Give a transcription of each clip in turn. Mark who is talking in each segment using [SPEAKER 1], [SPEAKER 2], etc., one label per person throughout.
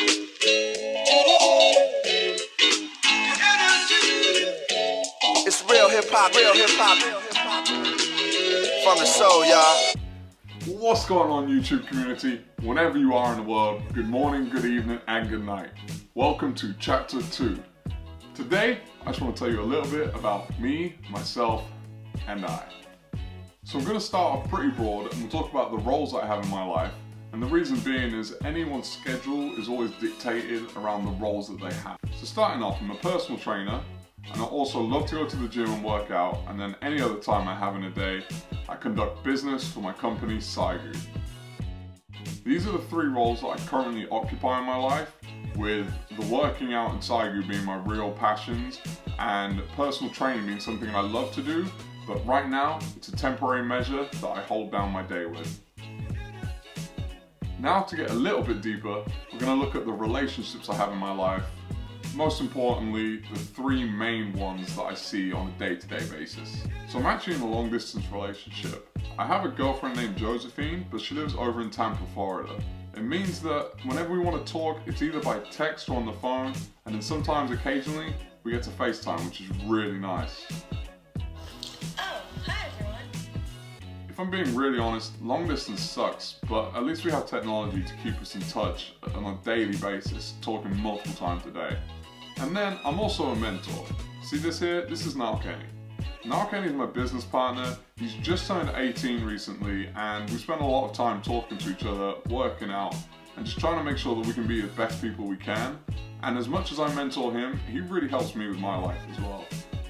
[SPEAKER 1] It's real hip hop from the soul, y'all.
[SPEAKER 2] What's going on, YouTube community? Whenever you are in the world, good morning, good evening, and good night. Welcome to Chapter 2. Today, I just want to tell you a little bit about me, myself, and I. So I'm going to start off pretty broad and we'll talk about the roles that I have in my life. And the reason being is anyone's schedule is always dictated around the roles that they have. So starting off, I'm a personal trainer, and I also love to go to the gym and work out, and then any other time I have in a day, I conduct business for my company, Saigu. These are the three roles that I currently occupy in my life, with the working out and Saigu being my real passions, and personal training being something I love to do, but right now, it's a temporary measure that I hold down my day with. Now to get a little bit deeper, we're going to look at the relationships I have in my life. Most importantly, the three main ones that I see on a day-to-day basis. So I'm actually in a long-distance relationship. I have a girlfriend named Josephine, but she lives over in Tampa, Florida. It means that whenever we want to talk, it's either by text or on the phone, and then sometimes, occasionally, we get to FaceTime, which is really nice.
[SPEAKER 3] Oh, hi everyone.
[SPEAKER 2] If I'm being really honest, long distance sucks, but at least we have technology to keep us in touch on a daily basis, talking multiple times a day. And then I'm also a mentor. See this here? This is Niall Kenny. Niall Kenny is my business partner. He's just turned 18 recently, and we spend a lot of time talking to each other, working out, and just trying to make sure that we can be the best people we can. And as much as I mentor him, he really helps me with my life as well.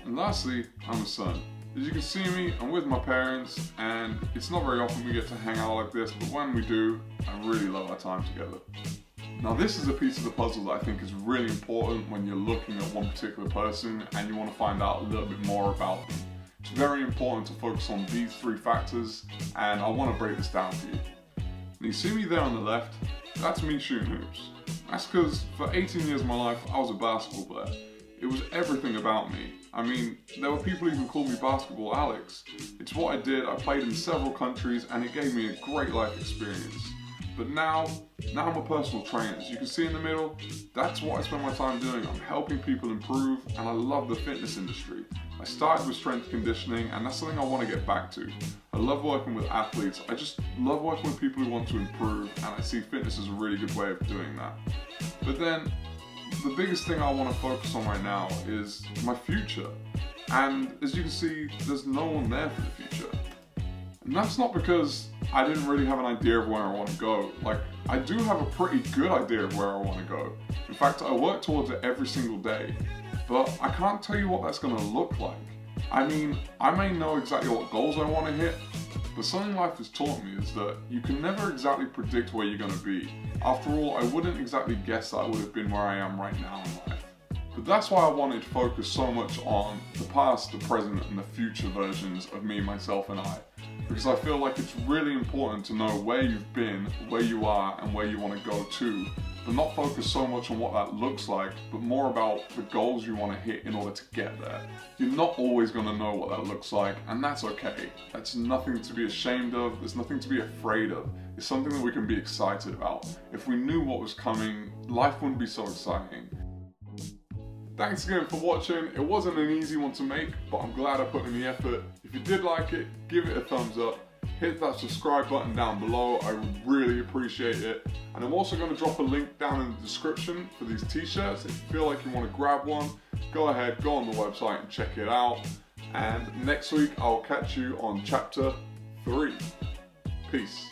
[SPEAKER 2] And lastly, I'm a son. As you can see me, I'm with my parents, and it's not very often we get to hang out like this, but when we do, I really love our time together. Now this is a piece of the puzzle that I think is really important when you're looking at one particular person and you want to find out a little bit more about them. It's very important to focus on these three factors, and I want to break this down for you. Now you see me there on the left, that's me shooting hoops. That's because for 18 years of my life I was a basketball player. It was everything about me. I mean, there were people who even called me Basketball Alex. It's what I did. I played in several countries and it gave me a great life experience. But now I'm a personal trainer. As you can see in the middle, that's what I spend my time doing. I'm helping people improve, and I love the fitness industry. I started with strength conditioning, and that's something I want to get back to. I love working with athletes. I just love working with people who want to improve, and I see fitness as a really good way of doing that. But then, the biggest thing I want to focus on right now is my future. And as you can see, there's no one there for the future. And that's not because I didn't really have an idea of where I want to go. Like, I do have a pretty good idea of where I want to go. In fact, I work towards it every single day. But I can't tell you what that's going to look like. I mean, I may know exactly what goals I want to hit, but something life has taught me is that you can never exactly predict where you're going to be. After all, I wouldn't exactly guess that I would have been where I am right now in life. But that's why I wanted to focus so much on the past, the present, and the future versions of me, myself, and I. Because I feel like it's really important to know where you've been, where you are, and where you want to go to, but not focus so much on what that looks like, but more about the goals you want to hit in order to get there. You're not always going to know what that looks like, and that's okay. That's nothing to be ashamed of, there's nothing to be afraid of. It's something that we can be excited about. If we knew what was coming, life wouldn't be so exciting. Thanks again for watching. It wasn't an easy one to make, but I'm glad I put in the effort. If you did like it, give it a thumbs up. Hit that subscribe button down below. I would really appreciate it. And I'm also going to drop a link down in the description for these t-shirts. If you feel like you want to grab one, go ahead, go on the website and check it out. And next week, I'll catch you on Chapter 3. Peace.